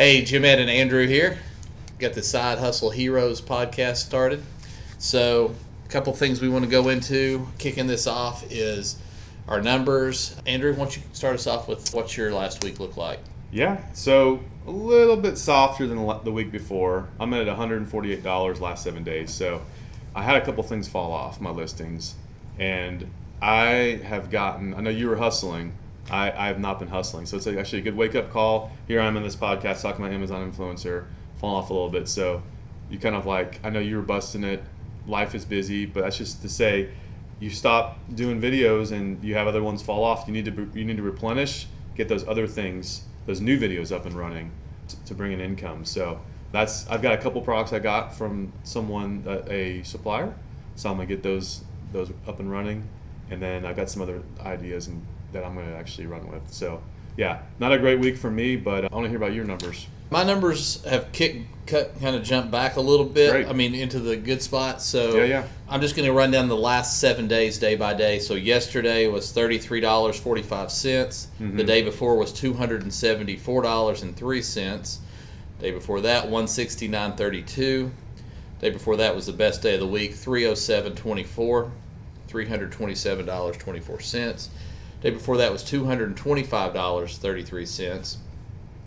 Hey, Jim, Ed, and Andrew here. Got the Side Hustle Heroes podcast started. So, a couple things we want to go into. Kicking this off is our numbers. Andrew, why don't you start us off with what your last week looked like? Yeah, so a little bit softer than the week before. I'm at $148 last 7 days. So, I had a couple things fall off my listings, and I know you were hustling. I have not been hustling. So it's actually a good wake-up call. Here I am in this podcast talking about Amazon Influencer, falling off a little bit. So you kind of I know you were busting it. Life is busy, but that's just to say you stop doing videos and you have other ones fall off. You need to replenish, get those other things, those new videos up and running to bring in income. So I've got a couple products I got from someone, a supplier. So I'm going to get those up and running. And then I've got some other ideas that I'm going to actually run with. So, yeah, not a great week for me, but I want to hear about your numbers. My numbers have kind of jumped back a little bit. Great. I mean, into the good spot. So Yeah. I'm just going to run down the last 7 days, day by day. So yesterday was $33.45. Mm-hmm. The day before was $274.03. Day before that, $169.32. Day before that was the best day of the week, $307.24. $327.24. Day before that was $225.33,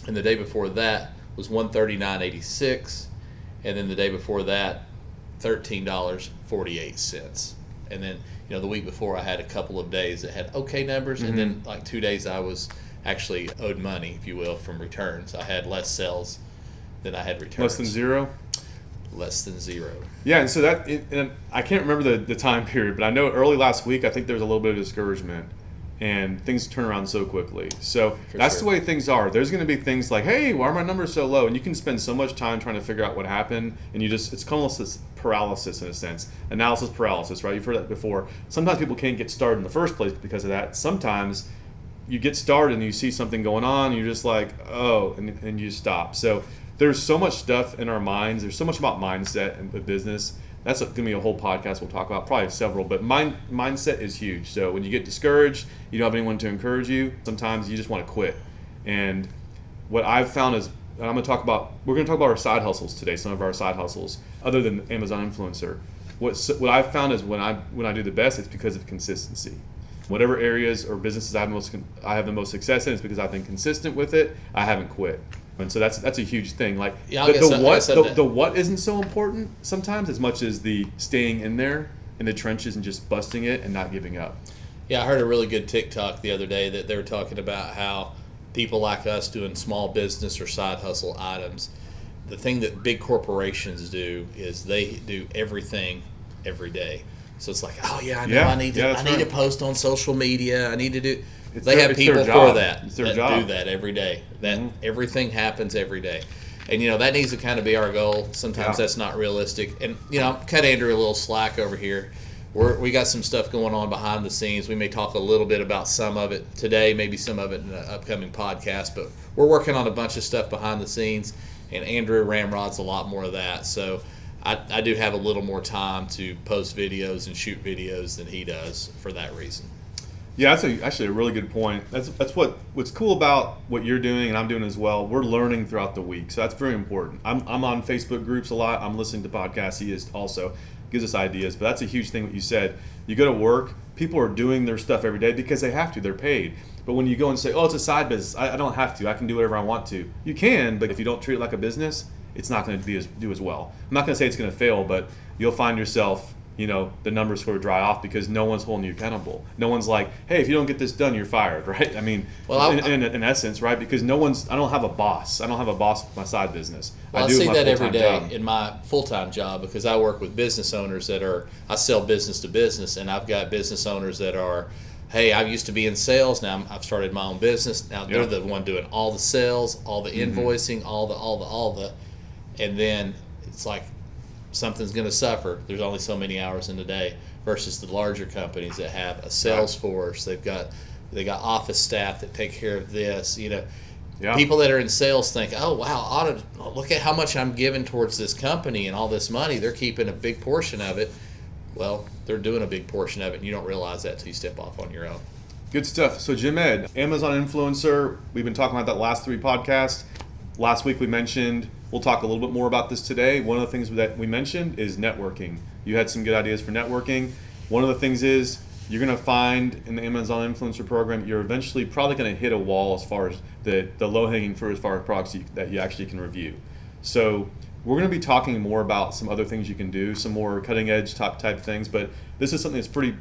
and the day before that was $139.86, and then the day before that, $13.48. And then the week before I had a couple of days that had okay numbers, Mm-hmm. and then like 2 days I was actually owed money, if you will, from returns. I had less sales than I had returns. Less than zero? Less than zero. Yeah, and so and I can't remember the time period, but I know early last week I think there was a little bit of discouragement, and things turn around so quickly. So that's the way things are. There's going to be things like, hey, why are my numbers so low? And you can spend so much time trying to figure out what happened, and it's almost this paralysis in a sense, analysis paralysis, right? You've heard that before. Sometimes people can't get started in the first place because of that. Sometimes you get started and you see something going on, and you're just like, oh, and you stop. So there's so much stuff in our minds. There's so much about mindset and the business. That's going to be a whole podcast we'll talk about, probably several. But mindset is huge. So when you get discouraged, you don't have anyone to encourage you. Sometimes you just want to quit. And what I've found is, and we're going to talk about our side hustles today, some of our side hustles, other than Amazon Influencer. What I've found is when I do the best, it's because of consistency. Whatever areas or businesses I have the most success in is because I've been consistent with it. I haven't quit. And so that's a huge thing. Like the what isn't so important sometimes as much as the staying in there in the trenches and just busting it and not giving up. Yeah, I heard a really good TikTok the other day that they were talking about how people like us doing small business or side hustle items, the thing that big corporations do is they do everything every day. So it's like, oh yeah, I know I need to post on social media. I need to do. They have people for that do that every day. That everything happens every day. And that needs to kind of be our goal. Sometimes that's not realistic. And I'm cut Andrew a little slack over here. We got some stuff going on behind the scenes. We may talk a little bit about some of it today, maybe some of it in an upcoming podcast. But we're working on a bunch of stuff behind the scenes, and Andrew Ramrod's a lot more of that. So I do have a little more time to post videos and shoot videos than he does for that reason. Yeah, that's actually a really good point. That's what's cool about what you're doing and I'm doing as well. We're learning throughout the week, so that's very important. I'm on Facebook groups a lot. I'm listening to podcasts. He is also gives us ideas, but that's a huge thing. What you said, you go to work, people are doing their stuff every day because they have to. They're paid. But when you go and say, oh, it's a side business, I don't have to. I can do whatever I want to. You can, but if you don't treat it like a business, it's not going to do as well. I'm not going to say it's going to fail, but you'll find yourself, the numbers sort of dry off because no one's holding you accountable. No one's like, hey, if you don't get this done, you're fired, right? I mean, in essence, right? Because I don't have a boss. I don't have a boss with my side business. Well, I see that every day in my full-time job because I work with business owners I sell business to business, and I've got business owners that are, hey, I used to be in sales. Now I've started my own business. Now they're the one doing all the sales, all the invoicing, all the, and then it's like, something's going to suffer. There's only so many hours in the day versus the larger companies that have a sales force. They got office staff that take care of this. People that are in sales think, oh wow, look at how much I'm giving towards this company and all this money. They're keeping a big portion of it. Well, they're doing a big portion of it, and you don't realize that until you step off on your own. Good stuff. So Jim Ed, Amazon Influencer, we've been talking about that last 3 podcasts. last week we mentioned, we'll talk a little bit more about this today. One of the things that we mentioned is networking. You had some good ideas for networking. One of the things is you're going to find in the Amazon Influencer Program, you're eventually probably going to hit a wall as far as the low-hanging fruit as far as products that you actually can review. So we're going to be talking more about some other things you can do, some more cutting-edge type things, but this is something that's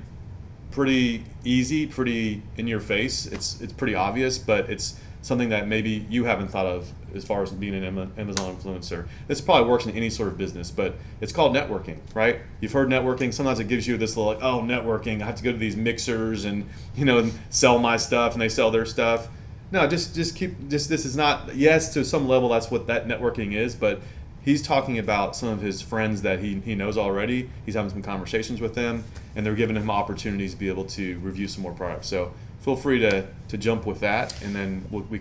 pretty easy, pretty in your face. It's pretty obvious, but it's something that maybe you haven't thought of as far as being an Amazon influencer. This probably works in any sort of business, but it's called networking, right? You've heard networking. Sometimes it gives you this little, like, oh, networking, I have to go to these mixers and, and sell my stuff, and they sell their stuff. No, just this is not, yes, to some level that's what that networking is, but he's talking about some of his friends that he knows already. He's having some conversations with them, and they're giving him opportunities to be able to review some more products. So feel free to jump with that, and then we'll be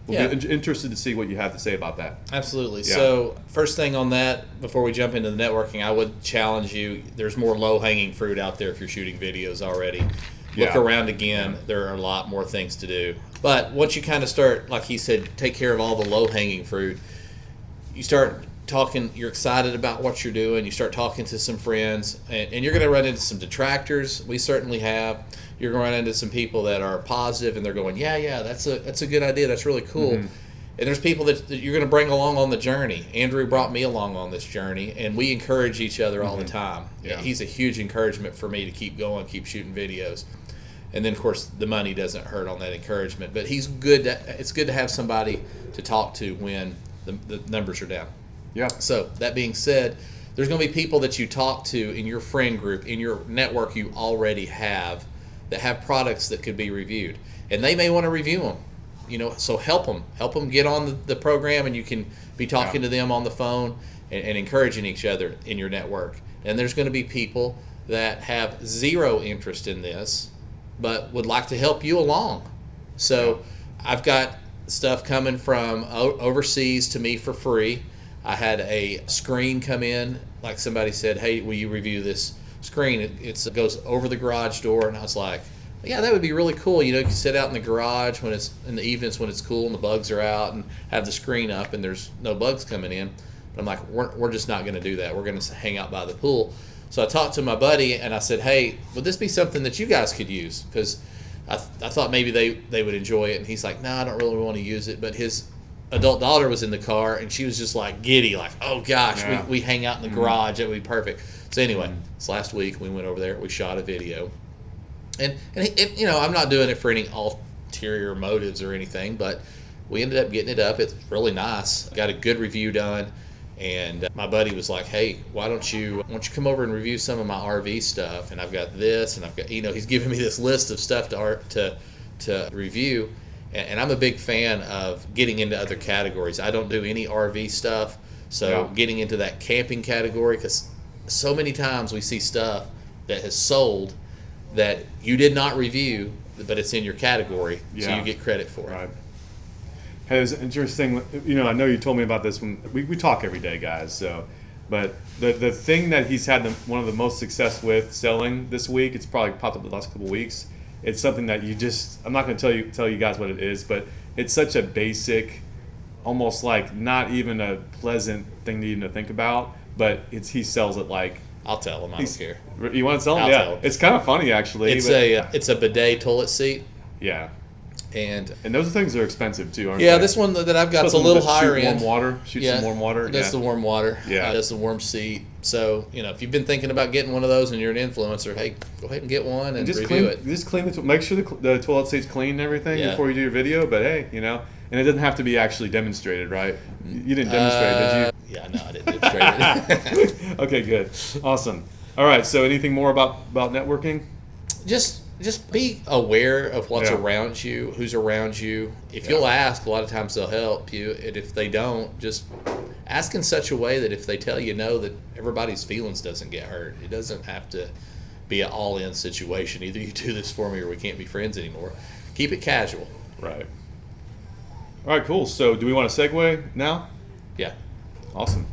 interested to see what you have to say about that. Absolutely. Yeah. So first thing on that, before we jump into the networking, I would challenge you. There's more low-hanging fruit out there if you're shooting videos already. Look Yeah. around again. Yeah. There are a lot more things to do. But once you kind of start, like he said, take care of all the low-hanging fruit, you start talking, you're excited about what you're doing, you start talking to some friends, and you're going to run into some detractors. We certainly have. You're going to run into some people that are positive, and they're going, yeah, that's a good idea, that's really cool. Mm-hmm. And there's people that you're going to bring along on the journey. Andrew brought me along on this journey, and we encourage each other all the time. Yeah. He's a huge encouragement for me to keep going, keep shooting videos. And then, of course, the money doesn't hurt on that encouragement. But he's good. It's good to have somebody to talk to when the numbers are down. Yeah. So that being said, there's going to be people that you talk to in your friend group, in your network you already have, that have products that could be reviewed. And they may want to review them. So help them get on the program, and you can be talking to them on the phone and encouraging each other in your network. And there's going to be people that have zero interest in this, but would like to help you along. So I've got stuff coming from overseas to me for free. I had a screen come in, like somebody said, hey, will you review this screen? It goes over the garage door, and I was like, yeah, that would be really cool. You can sit out in the garage when it's in the evenings when it's cool and the bugs are out, and have the screen up and there's no bugs coming in. But I'm like, we're just not going to do that. We're going to hang out by the pool. So I talked to my buddy, and I said, hey, would this be something that you guys could use? Because I thought maybe they would enjoy it. And he's like, no, I don't really want to use it. But his adult daughter was in the car, and she was just like giddy, like, oh gosh, we hang out in the garage. That would be perfect. So anyway, this last week we went over there, we shot a video. And I'm not doing it for any ulterior motives or anything, but we ended up getting it up. It's really nice. Got a good review done. And my buddy was like, hey, why don't you come over and review some of my RV stuff? And I've got this, and I've got, he's giving me this list of stuff to review. And I'm a big fan of getting into other categories. I don't do any RV stuff, so getting into that camping category, because so many times we see stuff that has sold that you did not review, but it's in your category, so you get credit for it. Right. Hey, it was interesting. I know you told me about this when we talk every day, guys. So, but the thing that he's had one of the most success with selling this week, it's probably popped up the last couple of weeks. It's something that I'm not going to tell you guys what it is, but it's such a basic, almost like not even a pleasant thing to even think about. But he sells it like. I'll tell him. I don't care. You want to tell him? Tell him. It's kind of funny actually. It's a bidet toilet seat. Yeah. And those things are expensive too, aren't they? Yeah, this one that I've got is a little higher end. Shoot some warm water. That's the warm water. Yeah. That's the warm seat. So, if you've been thinking about getting one of those and you're an influencer, hey, go ahead and get one and review it. Just clean make sure the toilet seat's clean and everything before you do your video. But hey, and it doesn't have to be actually demonstrated, right? You didn't demonstrate, did you? Yeah, no, I didn't demonstrate it. Okay, good. Awesome. All right, so anything more about networking? Just be aware of what's around you, who's around you. If you'll ask, a lot of times they'll help you. And if they don't, just ask in such a way that if they tell you no, that everybody's feelings doesn't get hurt. It doesn't have to be an all-in situation. Either you do this for me or we can't be friends anymore. Keep it casual. Right. All right, cool. So do we want to segue now? Yeah. Awesome.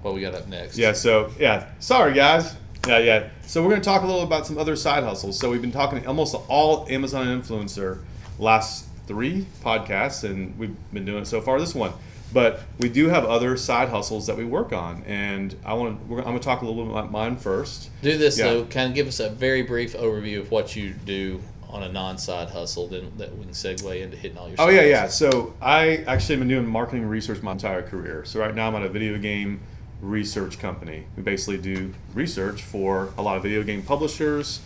What we got up next? Yeah, sorry, guys. Yeah. So we're going to talk a little about some other side hustles. So we've been talking almost all Amazon influencer last 3 podcasts, and we've been doing it so far this one. But we do have other side hustles that we work on, and I'm going to talk a little bit about mine first. Do this though. Kind of give us a very brief overview of what you do on a non-side hustle, then that we can segue into hitting all your. Oh yeah. So I actually have been doing marketing research my entire career. So right now I'm at a video game research company. We basically do research for a lot of video game publishers,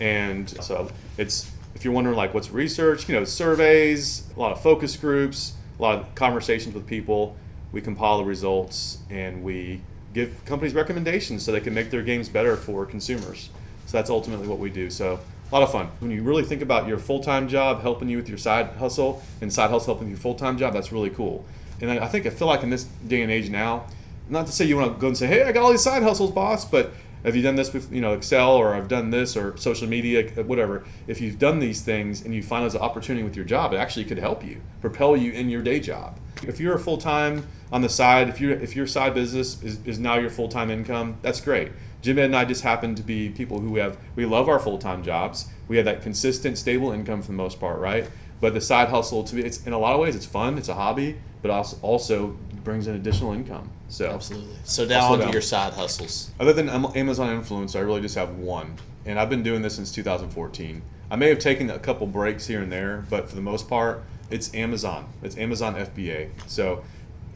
and so it's, if you're wondering like what's research, surveys, a lot of focus groups, a lot of conversations with people. We compile the results and we give companies recommendations so they can make their games better for consumers. So that's ultimately what we do. So a lot of fun. When you really think about your full-time job helping you with your side hustle, and side hustle helping your full-time job, that's really cool. And I feel like in this day and age now, not to say you want to go and say, hey, I got all these side hustles, boss, but have you done this with Excel, or I've done this, or social media, whatever? If you've done these things and you find there's an opportunity with your job, it actually could help you, propel you in your day job. If you're a full-time on the side, if your side business is now your full-time income, that's great. Jim and I just happen to be people who we love our full-time jobs. We have that consistent, stable income for the most part, right? But the side hustle, to me, it's in a lot of ways, it's fun, it's a hobby, but also brings in additional income. So absolutely. So down to your side hustles. Other than Amazon influencer, I really just have one, and I've been doing this since 2014. I may have taken a couple breaks here and there, but for the most part, it's Amazon. It's Amazon FBA. So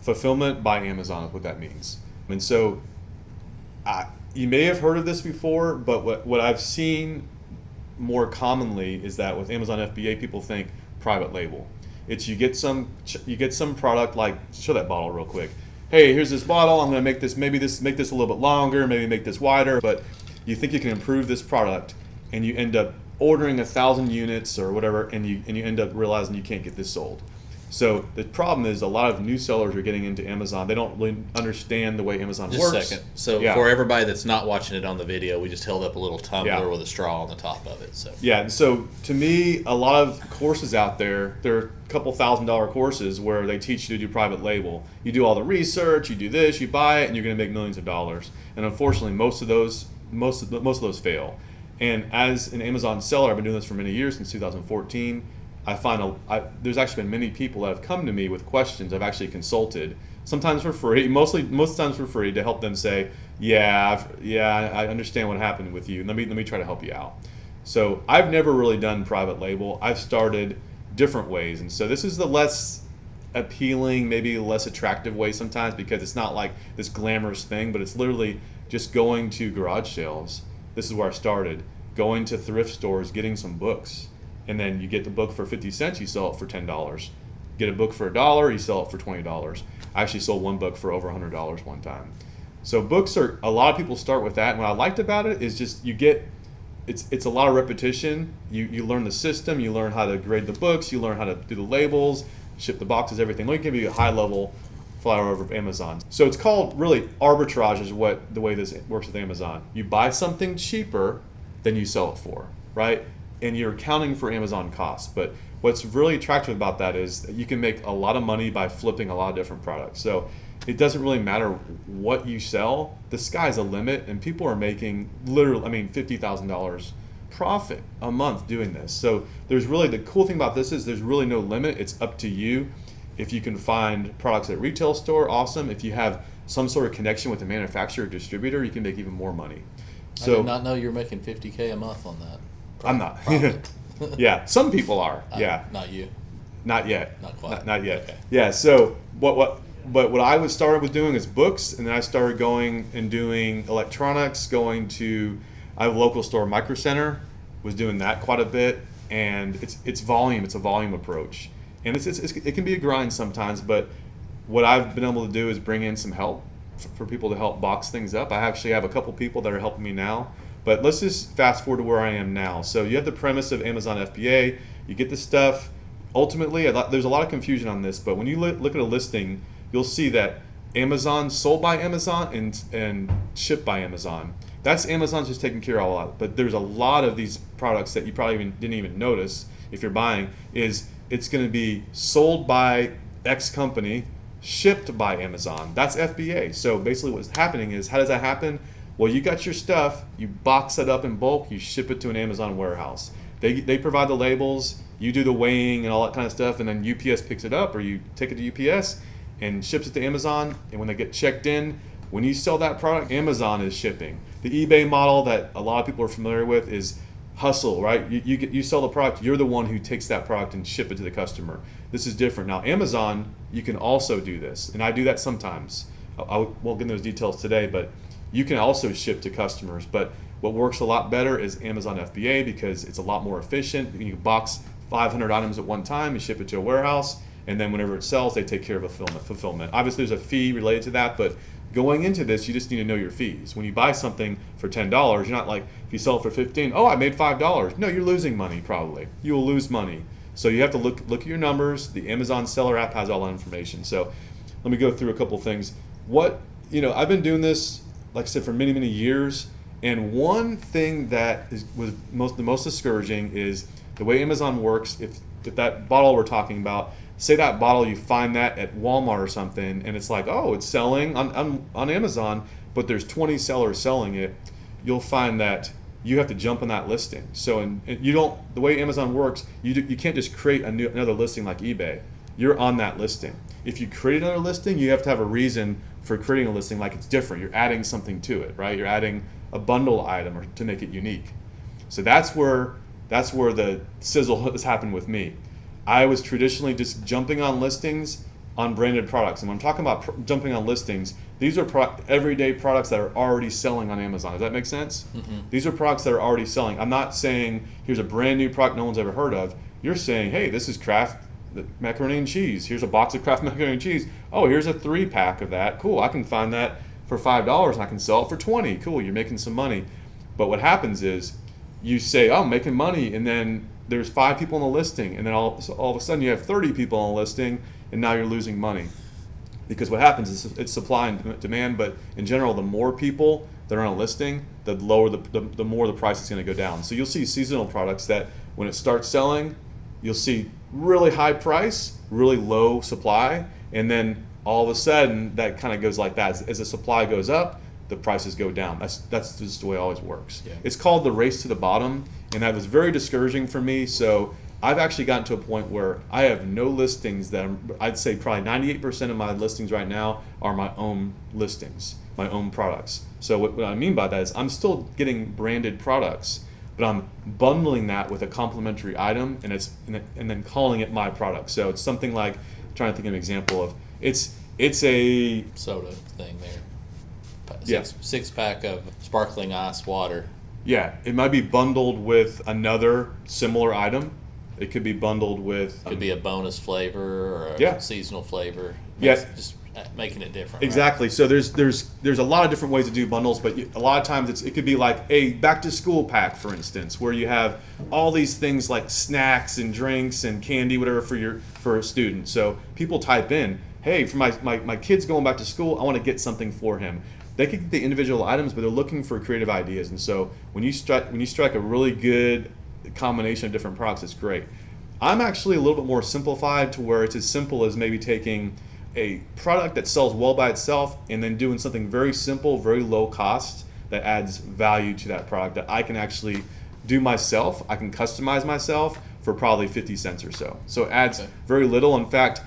fulfillment by Amazon is what that means. And so you may have heard of this before, but what I've seen more commonly is that with Amazon FBA, people think private label. It's you get some product, like, show that bottle real quick. Hey, here's this bottle. I'm going to make this a little bit longer, maybe make this wider. But you think you can improve this product, and you end up ordering 1,000 units or whatever, and you end up realizing you can't get this sold. So the problem is a lot of new sellers are getting into Amazon. They don't really understand the way Amazon works. Just a second. So for everybody that's not watching it on the video, we just held up a little tumbler with a straw on the top of it. So and so to me, a lot of courses out there are a couple $1,000 courses where they teach you to do private label. You do all the research, you do this, you buy it, and you're going to make millions of dollars. And unfortunately, most of those fail. And as an Amazon seller, I've been doing this for many years, since 2014. I find there's actually been many people that have come to me with questions I've actually consulted, sometimes for free, most times for free, to help them say, I understand what happened with you. Let me try to help you out. So I've never really done private label. I've started different ways, and so this is the less appealing, maybe less attractive way sometimes, because it's not like this glamorous thing, but it's literally just going to garage sales. This is where I started, going to thrift stores, getting some books. And then you get the book for 50 cents, you sell it for $10. Get a book for $1, you sell it for $20. I actually sold one book for over $100 one time. So books are, a lot of people start with that. And what I liked about it is just it's a lot of repetition. You learn the system, you learn how to grade the books, you learn how to do the labels, ship the boxes, everything. Let me give you a high level flyover of Amazon. So it's called, really, arbitrage is the way this works with Amazon. You buy something cheaper than you sell it for, right? And you're accounting for Amazon costs. But what's really attractive about that is that you can make a lot of money by flipping a lot of different products. So it doesn't really matter what you sell. The sky's the limit, and people are making literally, $50,000 profit a month doing this. So there's really, the cool thing about this is there's really no limit. It's up to you. If you can find products at a retail store, awesome. If you have some sort of connection with a manufacturer or distributor, you can make even more money. So, I did not know you were making $50K a month on that. I'm not. Yeah, some people are. Not you. Not yet. Not quite. Not yet. Okay. Yeah. So what I started with doing is books, and then I started going and doing electronics. I have a local store, Micro Center, was doing that quite a bit, and it's volume. It's a volume approach, and it can be a grind sometimes. But what I've been able to do is bring in some help for people to help box things up. I actually have a couple people that are helping me now. But let's just fast forward to where I am now. So you have the premise of Amazon FBA. You get the stuff. Ultimately, there's a lot of confusion on this, but when you look at a listing, you'll see that Amazon, sold by Amazon, and shipped by Amazon. That's Amazon's just taking care of all that. But there's a lot of these products that you probably didn't even notice if you're buying. It's going to be sold by X company, shipped by Amazon. That's FBA. So basically what's happening is, how does that happen? Well, you got your stuff, you box it up in bulk, you ship it to an Amazon warehouse. They provide the labels, you do the weighing and all that kind of stuff, and then UPS picks it up, or you take it to UPS and ships it to Amazon. And when they get checked in, when you sell that product, Amazon is shipping. The eBay model that a lot of people are familiar with is hustle, right? You sell the product, you're the one who takes that product and ship it to the customer. This is different. Now, Amazon, you can also do this, and I do that sometimes. I won't get into those details today, but you can also ship to customers. But what works a lot better is Amazon FBA, because it's a lot more efficient. You can box 500 items at one time, you ship it to a warehouse, and then whenever it sells, they take care of fulfillment. Obviously, there's a fee related to that, but going into this, you just need to know your fees. When you buy something for $10, you're not like, if you sell it for $15, oh, I made $5. No, you're losing money probably. You will lose money. So you have to look at your numbers. The Amazon Seller app has all that information. So let me go through a couple things. I've been doing this, like I said, for many, many years. And one thing that was the most discouraging is the way Amazon works. If that bottle we're talking about, say that bottle, you find that at Walmart or something, and it's like, oh, it's selling on Amazon, but there's 20 sellers selling it, you'll find that you have to jump on that listing. So the way Amazon works, you can't just create another listing like eBay. You're on that listing. If you create another listing, you have to have a reason for creating a listing, like it's different. You're adding something to it, right? You're adding a bundle item to make it unique. So that's where the sizzle has happened with me. I was traditionally just jumping on listings on branded products. And when I'm talking about jumping on listings, these are everyday products that are already selling on Amazon. Does that make sense? Mm-hmm. These are products that are already selling. I'm not saying here's a brand new product no one's ever heard of. You're saying, hey, this is Kraft macaroni and cheese. Here's a box of Kraft macaroni and cheese. Oh, here's a 3-pack of that. Cool, I can find that for $5 and I can sell it for $20. Cool, you're making some money. But what happens is you say, oh, I'm making money, and then there's 5 people on the listing, and then all of a sudden you have 30 people on the listing, and now you're losing money. Because what happens is it's supply and demand, but in general, the more people that are on a listing, the lower the more the price is going to go down. So you'll see seasonal products that when it starts selling, you'll see really high price, really low supply, and then all of a sudden that kind of goes like that. As the supply goes up, the prices go down. That's just the way it always works. Yeah. It's called the race to the bottom, and that was very discouraging for me. So I've actually gotten to a point where I have no listings I'd say probably 98% of my listings right now are my own listings, my own products. So what I mean by that is I'm still getting branded products, but I'm bundling that with a complementary item, and then calling it my product. So it's something like, I'm trying to think of an example of, it's a soda thing there. Yeah. 6-pack of sparkling ice water. Yeah, it might be bundled with another similar item. It could be bundled with... Could be a bonus flavor or a seasonal flavor. Yes. Just making it different. Exactly. Right? So there's a lot of different ways to do bundles, but a lot of times it could be like a back-to-school pack, for instance, where you have all these things like snacks and drinks and candy, whatever, for a student. So people type in, hey, for my kid's going back to school, I want to get something for him. They could get the individual items, but they're looking for creative ideas. And so when you strike a really good combination of different products, it's great. I'm actually a little bit more simplified to where it's as simple as maybe taking a product that sells well by itself and then doing something very simple, very low cost that adds value to that product that I can actually do myself. I can customize myself for probably 50 cents or so. So it adds very little. In fact,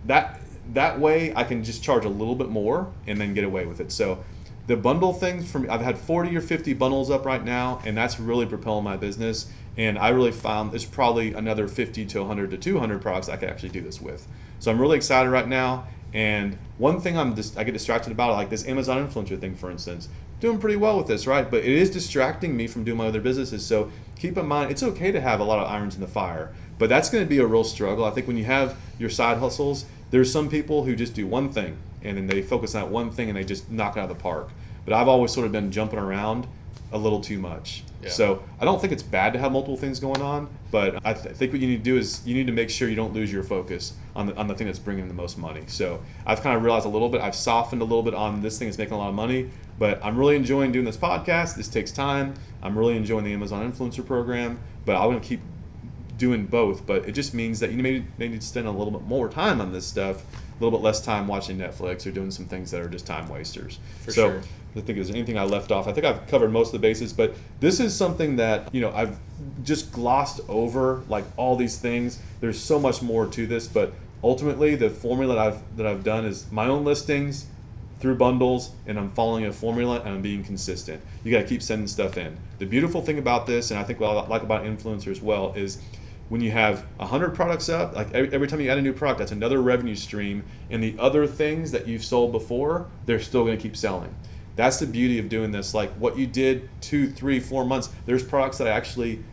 that way I can just charge a little bit more and then get away with it. So the bundle thing, I've had 40 or 50 bundles up right now, and that's really propelling my business. And I really found there's probably another 50 to 100 to 200 products I could actually do this with. So I'm really excited right now. And one thing I get distracted about, like this Amazon influencer thing, for instance, doing pretty well with this, right? But it is distracting me from doing my other businesses. So keep in mind, it's okay to have a lot of irons in the fire, but that's going to be a real struggle. I think when you have your side hustles, there's some people who just do one thing and then they focus on that one thing and they just knock it out of the park. But I've always sort of been jumping around a little too much. Yeah. So I don't think it's bad to have multiple things going on, but I think what you need to do is you need to make sure you don't lose your focus on the thing that's bringing the most money. So I've kind of realized a little bit, I've softened a little bit on this thing that's making a lot of money, but I'm really enjoying doing this podcast. This takes time. I'm really enjoying the Amazon Influencer Program, but I'm going to keep doing both, but it just means that you may need to spend a little bit more time on this stuff, a little bit less time watching Netflix or doing some things that are just time wasters. For sure. I think there's anything I left off. I think I've covered most of the bases, but this is something that, I've just glossed over, like all these things. There's so much more to this, but ultimately the formula that I've done is my own listings through bundles, and I'm following a formula and I'm being consistent. You got to keep sending stuff in. The beautiful thing about this, and I think what I like about influencer as well, is when you have 100 products up, like every time you add a new product, that's another revenue stream, and the other things that you've sold before, they're still going to keep selling. That's the beauty of doing this. Like what you did 2, 3, 4 months, there's products that I actually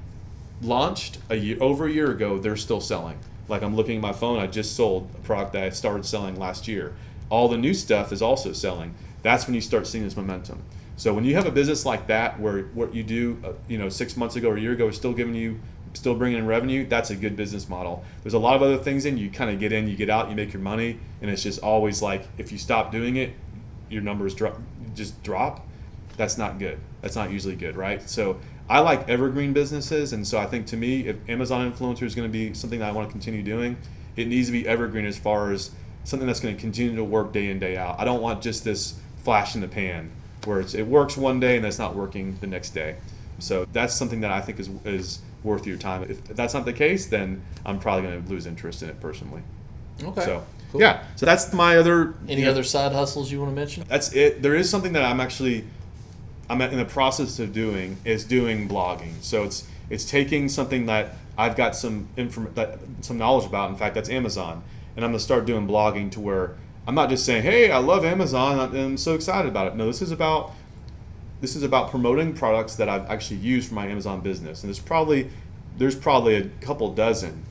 launched over a year ago, they're still selling. Like I'm looking at my phone, I just sold a product that I started selling last year. All the new stuff is also selling. That's when you start seeing this momentum. So when you have a business like that, where what you do, 6 months ago or a year ago is still bringing in revenue, that's a good business model. There's a lot of other things you kind of get in, you get out, you make your money, and it's just always like if you stop doing it, your numbers drop. That's not good. That's not usually good, right? So I like evergreen businesses, and so I think to me, if Amazon Influencer is going to be something that I want to continue doing, it needs to be evergreen as far as something that's going to continue to work day in, day out. I don't want just this flash in the pan where it works one day and that's not working the next day. So that's something that I think is worth your time. If that's not the case, then I'm probably going to lose interest in it personally. Okay. So cool. Yeah. So that's my other. Any other side hustles you want to mention? That's it. There is something that I'm in the process of doing blogging. So it's taking something that I've got some knowledge about. In fact, that's Amazon. And I'm going to start doing blogging to where I'm not just saying, hey, I love Amazon, I'm so excited about it. No, this is about promoting products that I've actually used for my Amazon business. And there's probably a couple dozen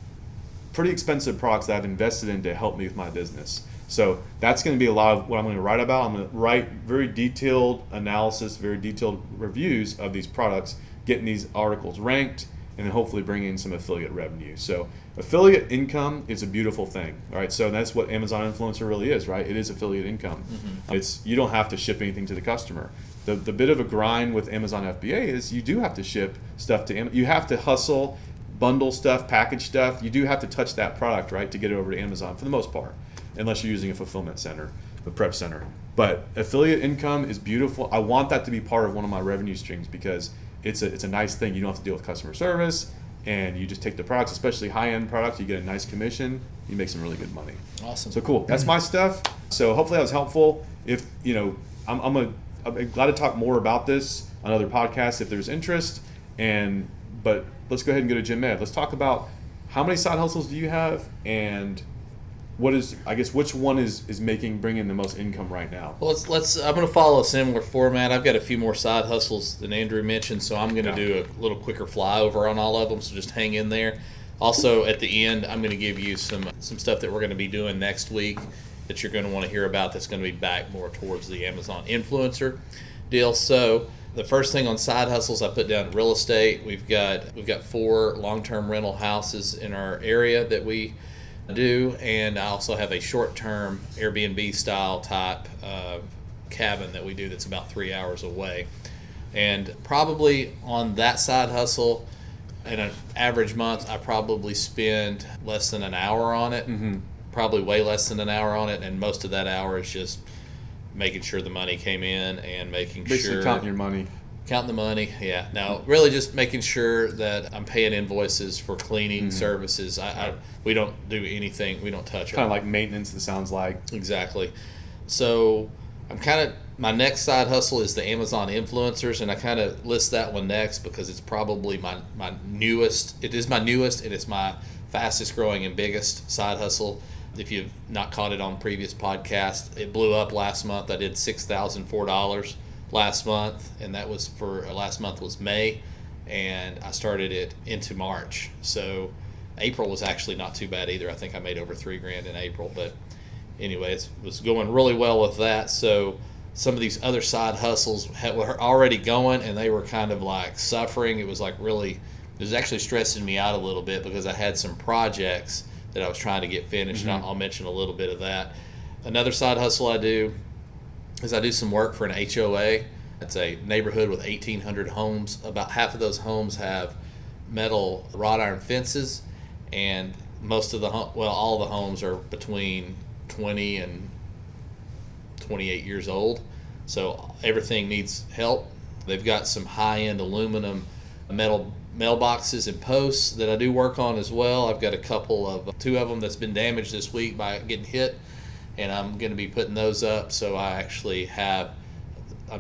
pretty expensive products that I've invested in to help me with my business. So that's going to be a lot of what I'm going to write about. I'm going to write very detailed analysis, very detailed reviews of these products, getting these articles ranked, and then hopefully bring in some affiliate revenue. So affiliate income is a beautiful thing, all right? So that's what Amazon Influencer really is, right? It is affiliate income. Mm-hmm. You don't have to ship anything to the customer. The bit of a grind with Amazon FBA is you do have to ship stuff to Amazon. You have to hustle, bundle stuff, package stuff. You do have to touch that product, right, to get it over to Amazon for the most part, unless you're using a fulfillment center, a prep center. But affiliate income is beautiful. I want that to be part of one of my revenue streams because it's a nice thing. You don't have to deal with customer service, and you just take the products, especially high-end products. You get a nice commission. You make some really good money. Awesome. So cool. That's my stuff. So hopefully that was helpful. If I'm glad to talk more about this on other podcasts if there's interest. But let's go ahead and go to Jim Ed. Let's talk about how many side hustles do you have, and which one is bringing the most income right now? Well, I'm going to follow a similar format. I've got a few more side hustles than Andrew mentioned, so I'm going to do a little quicker flyover on all of them, so just hang in there. Also, at the end, I'm going to give you some stuff that we're going to be doing next week that you're going to want to hear about that's going to be back more towards the Amazon influencer deal. So the first thing on side hustles I put down real estate. We've got 4 long-term rental houses in our area that we do, and I also have a short-term Airbnb style type cabin that we do that's about 3 hours away. And probably on that side hustle, in an average month, I probably spend less than an hour on it. Mm-hmm. Probably way less than an hour on it, and most of that hour is just making sure the money came in and basically counting your money. Counting the money, yeah. Now, really just making sure that I'm paying invoices for cleaning services. We don't do anything. We don't touch it. Kind of like maintenance, it sounds like. Exactly. So my next side hustle is the Amazon influencers, and I kind of list that one next because it's probably my newest. It is my newest, and it's my fastest growing and biggest side hustle. If you've not caught it on previous podcasts, it blew up last month. I did $6,004 last month, and that was last month was May, and I started it into March. So April was actually not too bad either. I think I made over $3,000 in April, but anyway, it was going really well with that. So some of these other side hustles were already going, and they were kind of like suffering. It was actually stressing me out a little bit because I had some projects that I was trying to get finished, and I'll mention a little bit of that. Another side hustle I do is I do some work for an HOA. It's a neighborhood with 1,800 homes. About half of those homes have metal wrought iron fences, and most of the all the homes are between 20 and 28 years old, so everything needs help. They've got some high-end aluminum metal mailboxes and posts that I do work on as well. I've got two of them that's been damaged this week by getting hit, and I'm going to be putting those up. So I'm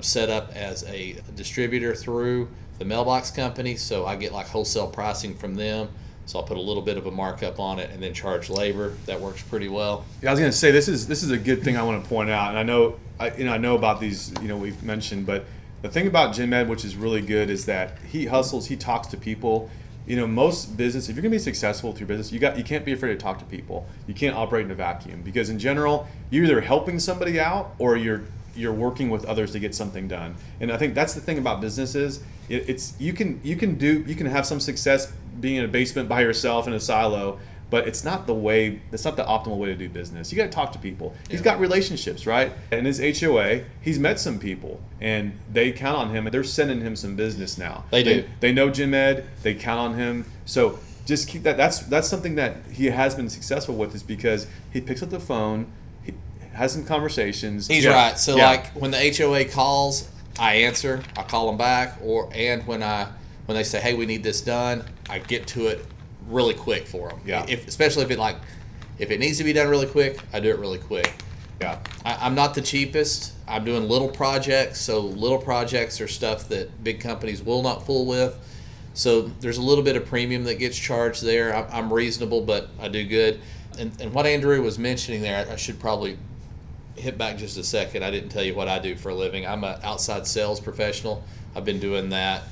set up as a distributor through the mailbox company, so I get like wholesale pricing from them. So I'll put a little bit of a markup on it and then charge labor. That works pretty well. Yeah, I was going to say this is a good thing I want to point out, and I know about these, we've mentioned, but the thing about Gem Ed, which is really good, is that he hustles, he talks to people. Most business, if you're going to be successful with your business, you can't be afraid to talk to people. You can't operate in a vacuum, because in general, you're either helping somebody out or you're working with others to get something done. And I think that's the thing about businesses. You can have some success being in a basement by yourself in a silo, but it's not the optimal way to do business. You got to talk to people. Yeah. He's got relationships, right? In his HOA, he's met some people, and they count on him, and they're sending him some business now. They do. They know Gem Ed. They count on him. So just keep that. That's something that he has been successful with, is because he picks up the phone, he has some conversations. He's right. So like when the HOA calls, I answer. I call them back, and when they say, hey, we need this done, I get to it really quick for them. Yeah. Especially if it needs to be done really quick, I do it really quick. Yeah. I'm not the cheapest. I'm doing little projects, so little projects are stuff that big companies will not fool with. So there's a little bit of premium that gets charged there. I'm reasonable, but I do good. And what Andrew was mentioning there, I should probably hit back just a second. I didn't tell you what I do for a living. I'm an outside sales professional. I've been doing that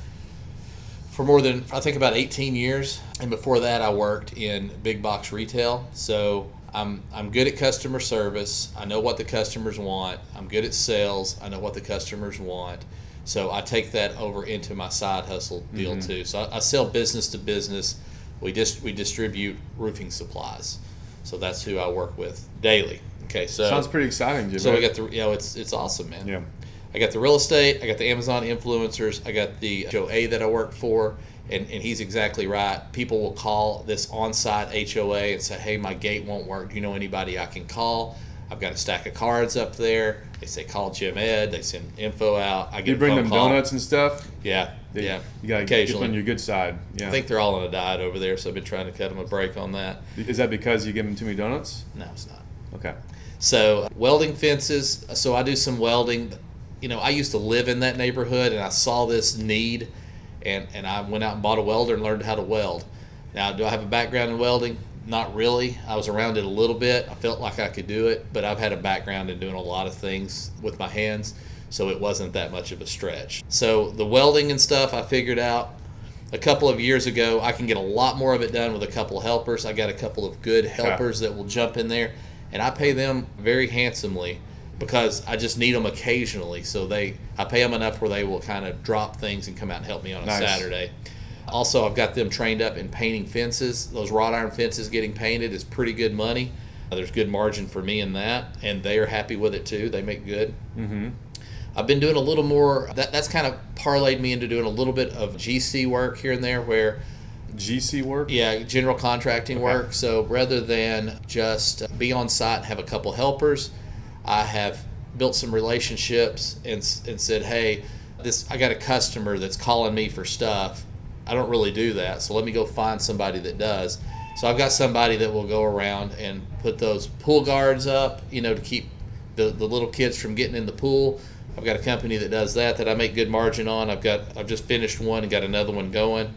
for more than, I think, about 18 years. And before that, I worked in big box retail. So I'm good at customer service. I know what the customers want. I'm good at sales. I know what the customers want. So I take that over into my side hustle deal too. So I sell business to business. We distribute roofing supplies. So that's who I work with daily. Okay, so sounds pretty exciting, Jim. So we got it's awesome, man. Yeah. I got the real estate, I got the Amazon influencers, I got the Joe A that I work for, and he's exactly right. People will call this on-site HOA and say, hey, my gate won't work. Do you know anybody I can call? I've got a stack of cards up there. They say, call Gem Ed. They send info out. I get you bring a phone them call. donuts and stuff? Yeah. You got to get on your good side. Yeah. I think they're all on a diet over there, so I've been trying to cut them a break on that. Is that because you give them too many donuts? No, it's not. Okay. So welding fences. So I do some welding. I used to live in that neighborhood, and I saw this need, and I went out and bought a welder and learned how to weld. Now, do I have a background in welding? Not really. I was around it a little bit. I felt like I could do it, but I've had a background in doing a lot of things with my hands, so it wasn't that much of a stretch. So the welding and stuff I figured out a couple of years ago. I can get a lot more of it done with a couple of helpers. I got a couple of good helpers that will jump in there, and I pay them very handsomely because I just need them occasionally. So I pay them enough where they will kind of drop things and come out and help me on a Saturday. Also, I've got them trained up in painting fences. Those wrought iron fences getting painted is pretty good money. There's good margin for me in that, and they are happy with it too. They make good. Mm-hmm. I've been doing a little more. That's kind of parlayed me into doing a little bit of GC work here and there, where GC work? Yeah, general contracting work. So rather than just be on site and have a couple helpers, I have built some relationships and said, hey, I got a customer that's calling me for stuff. I don't really do that, so let me go find somebody that does. So I've got somebody that will go around and put those pool guards up, to keep the little kids from getting in the pool. I've got a company that does that I make good margin on. I've just finished one and got another one going.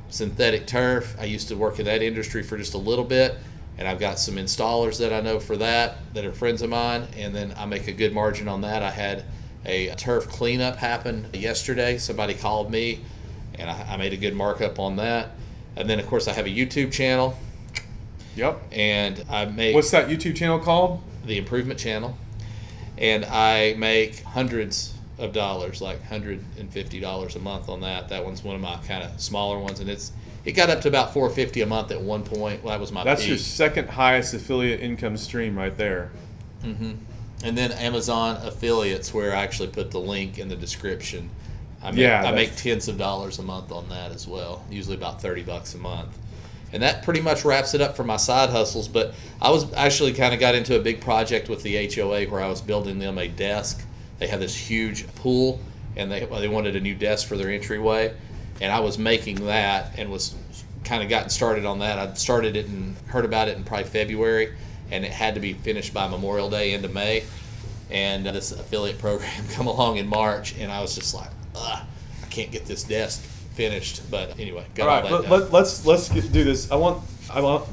Synthetic turf. I used to work in that industry for just a little bit, and I've got some installers that I know for that are friends of mine, and then I make a good margin on that. I had a turf cleanup happen yesterday. Somebody called me, and I made a good markup on that. And then, of course, I have a YouTube channel. Yep. And I make... What's that YouTube channel called? The Improvement Channel. And I make hundreds of dollars, like $150 a month on that. That one's one of my kind of smaller ones, and it got up to about $450 a month at one point. Well, that was my That's peak. your second highest affiliate income stream right there. Mm-hmm. And then Amazon affiliates, where I actually put the link in the description. I make tens of dollars a month on that as well, usually about $30 a month. And that pretty much wraps it up for my side hustles. But I was actually kind of got into a big project with the HOA where I was building them a desk. They have this huge pool, and they wanted a new desk for their entryway. And I was making that and was kind of gotten started on that. I started it and heard about it in probably February, and it had to be finished by Memorial Day into May. And this affiliate program come along in March, and I was just like, I can't get this desk finished. But anyway, got all that done. Let's do this. I want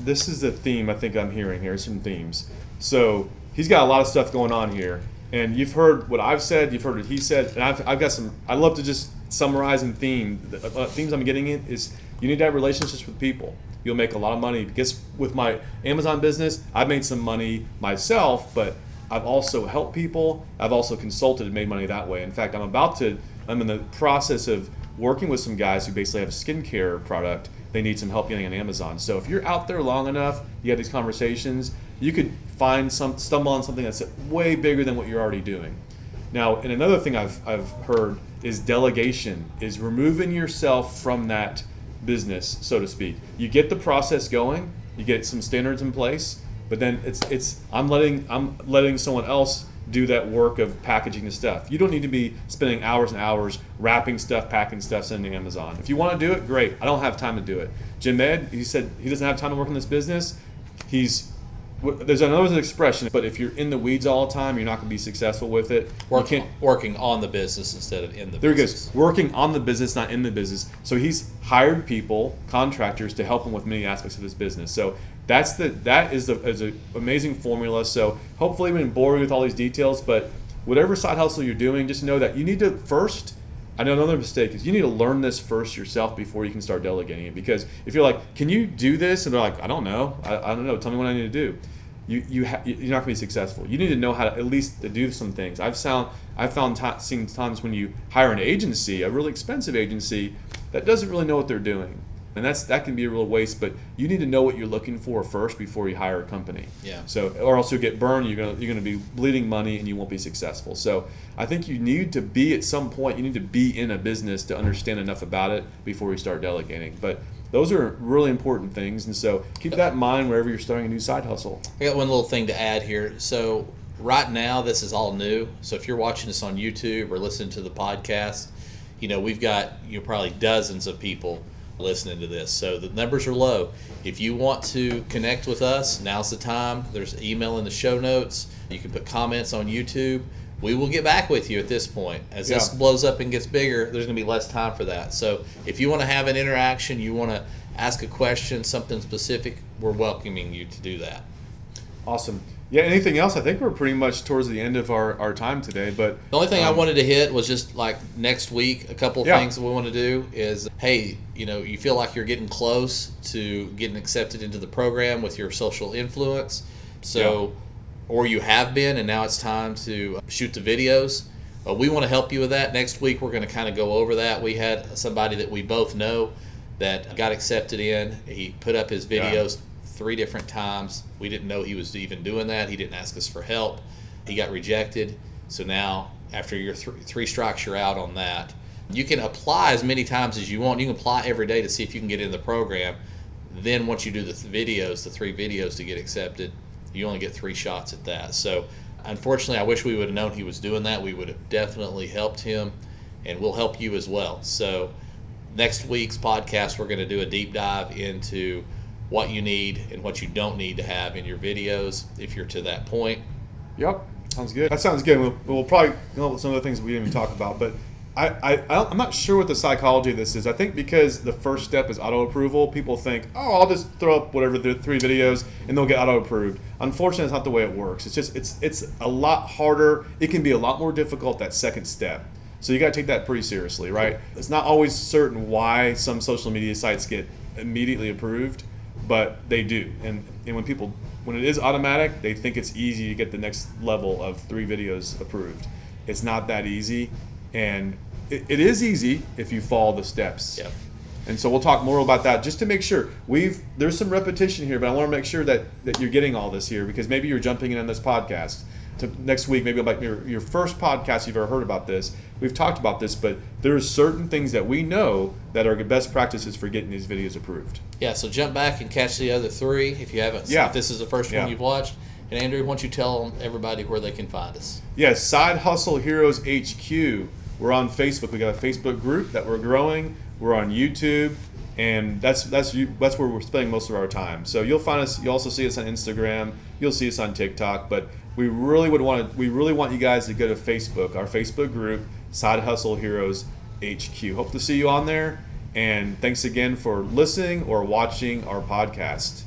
this is the theme I think I'm hearing here. Some themes. So he's got a lot of stuff going on here, and you've heard what I've said. You've heard what he said, and I've got some. I love to just summarize and theme. The themes I'm getting in is you need to have relationships with people. You'll make a lot of money. Because with my Amazon business, I've made some money myself, but I've also helped people. I've also consulted and made money that way. In fact, I'm in the process of working with some guys who basically have a skincare product. They need some help getting on Amazon. So if you're out there long enough, you have these conversations, you could stumble on something that's way bigger than what you're already doing. Now, and another thing I've heard is delegation, is removing yourself from that business, so to speak. You get the process going, you get some standards in place, but then I'm letting someone else do that work of packaging the stuff. You don't need to be spending hours and hours wrapping stuff, packing stuff, sending to Amazon. If you want to do it, great. I don't have time to do it. Jim Ed, he said he doesn't have time to work in this business. There's another expression, but if you're in the weeds all the time, you're not going to be successful with it. Working on the business instead of in the there business. There he goes. Working on the business, not in the business. So he's hired people, contractors, to help him with many aspects of his business. So that is an amazing formula. So hopefully we didn't bore you with all these details, but whatever side hustle you're doing, just know that you need to first. I know another mistake is you need to learn this first yourself before you can start delegating it. Because if you're like, can you do this? And they're like, I don't know. I don't know. Tell me what I need to do. You're not going to be successful. You need to know how to at least to do some things. Seen times when you hire an agency, a really expensive agency, that doesn't really know what they're doing. And that can be a real waste, but you need to know what you're looking for first before you hire a company. Yeah. So, or else you'll get burned. You're gonna be bleeding money, and you won't be successful. So, I think you need to be at some point. You need to be in a business to understand enough about it before you start delegating. But those are really important things, and so keep that in mind wherever you're starting a new side hustle. I got one little thing to add here. So right now, this is all new. So if you're watching this on YouTube or listening to the podcast, we've got probably dozens of people listening to this. So the numbers are low. If you want to connect with us, now's the time. There's email in the show notes. You can put comments on YouTube. We will get back with you at this point. As this blows up and gets bigger, there's going to be less time for that. So if you want to have an interaction, you want to ask a question, something specific, we're welcoming you to do that. Awesome. Yeah, anything else? I think we're pretty much towards the end of our time today. But the only thing I wanted to hit was just like next week, a couple of things that we want to do is, hey, you feel like you're getting close to getting accepted into the program with your social influence. So, or you have been, and now it's time to shoot the videos. We want to help you with that. Next week, we're going to kind of go over that. We had somebody that we both know that got accepted in. He put up his videos 3 different times. We didn't know he was even doing that. He didn't ask us for help. He got rejected. So now, after your 3 strikes, you're out on that. You can apply as many times as you want. You can apply every day to see if you can get in the program. Then once you do the 3 videos to get accepted, you only get 3 shots at that. So unfortunately, I wish we would have known he was doing that. We would have definitely helped him, and we'll help you as well. So next week's podcast, we're going to do a deep dive into what you need and what you don't need to have in your videos if you're to that point. Yep, sounds good. That sounds good. We'll probably come up with some of the things we didn't even talk about, but I'm not sure what the psychology of this is. I think because the first step is auto approval, people think, I'll just throw up whatever the 3 videos and they'll get auto approved. Unfortunately, it's not the way it works. It's just it's a lot harder. It can be a lot more difficult, that second step. So you got to take that pretty seriously, right? It's not always certain why some social media sites get immediately approved, but they do. And when it is automatic, they think it's easy to get the next level of 3 videos approved. It's not that easy, and it is easy if you follow the steps. Yep. And so we'll talk more about that just to make sure. There's some repetition here, but I want to make sure that you're getting all this here, because maybe you're jumping in on this podcast. next week, maybe like your first podcast you've ever heard about this. We've talked about this, but there's certain things that we know that are best practices for getting these videos approved. Yeah, so jump back and catch the other 3 if you haven't. Yeah. If this is the first one you've watched. And Andrew, why don't you tell everybody where they can find us? Yes, Side Hustle Heroes HQ. We're on Facebook. We got a Facebook group that we're growing. We're on YouTube, and that's where we're spending most of our time. So you'll find us. You'll also see us on Instagram. You'll see us on TikTok. But we really want you guys to go to Facebook, our Facebook group, Side Hustle Heroes HQ. Hope to see you on there. And thanks again for listening or watching our podcast.